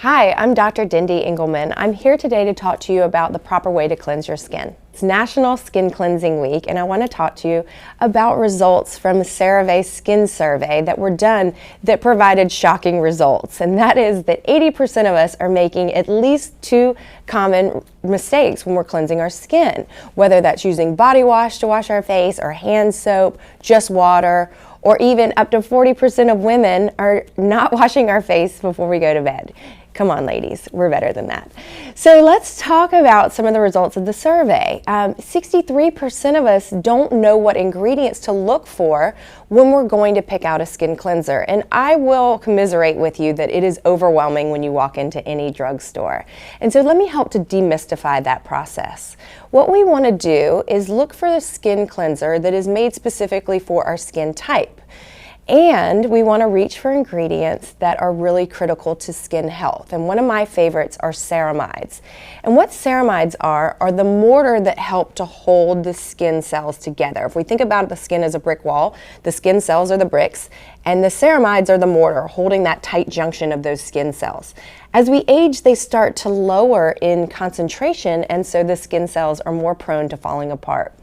Hi, I'm Dr. Dindy Engelman. I'm here today to talk to you about the proper way to cleanse your skin. It's National Skin Cleansing Week, and I want to talk to you about results from the CeraVe Skin Survey that were done that provided shocking results. And that is that 80% of us are making at least two common mistakes when we're cleansing our skin, whether that's using body wash to wash our face or hand soap, just water, or even up to 40% of women are not washing our face before we go to bed. Come on, ladies, we're better than that. So let's talk about some of the results of the survey. 63% of us don't know what ingredients to look for when we're going to pick out a skin cleanser. And I will commiserate with you that it is overwhelming when you walk into any drugstore. And so let me help to demystify that process. What we want to do is look for the skin cleanser that is made specifically for our skin type. And we want to reach for ingredients that are really critical to skin health. And one of my favorites are ceramides. And what ceramides are the mortar that help to hold the skin cells together. If we think about the skin as a brick wall, the skin cells are the bricks, and the ceramides are the mortar holding that tight junction of those skin cells. As we age, they start to lower in concentration, and so the skin cells are more prone to falling apart.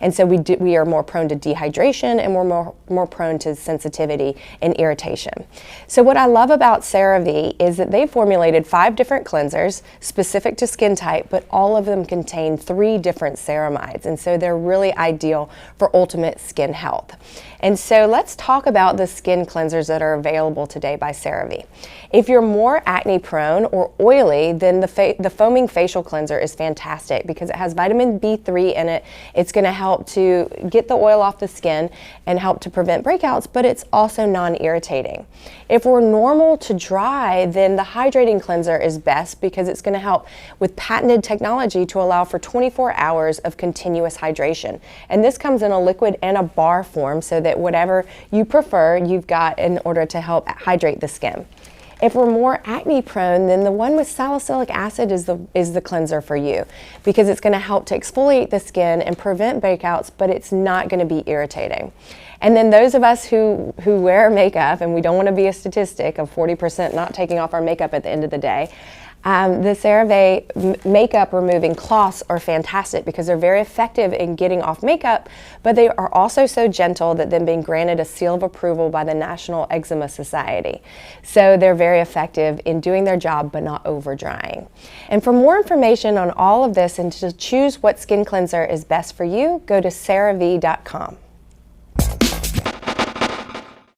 And so we are more prone to dehydration, and we're more prone to sensitivity and irritation. So what I love about CeraVe is that they formulated 5 different cleansers specific to skin type, but all of them contain 3 different ceramides. And so they're really ideal for ultimate skin health. And so let's talk about the skin cleansers that are available today by CeraVe. If you're more acne prone or oily, then the foaming facial cleanser is fantastic because it has vitamin B3 in it. It's going to help to get the oil off the skin and help to prevent breakouts, but it's also non-irritating. If we're normal to dry, then the hydrating cleanser is best because it's going to help with patented technology to allow for 24 hours of continuous hydration. And this comes in a liquid and a bar form so that whatever you prefer, you've got in order to help hydrate the skin. If we're more acne prone, then the one with salicylic acid is the cleanser for you because it's going to help to exfoliate the skin and prevent breakouts, but it's not going to be irritating. And then those of us who wear makeup, and we don't want to be a statistic of 40% not taking off our makeup at the end of the day, the CeraVe makeup removing cloths are fantastic because they're very effective in getting off makeup, but they are also so gentle that they've been granted a seal of approval by the National Eczema Society. So they're very effective in doing their job but not over drying. And for more information on all of this and to choose what skin cleanser is best for you, go to CeraVe.com.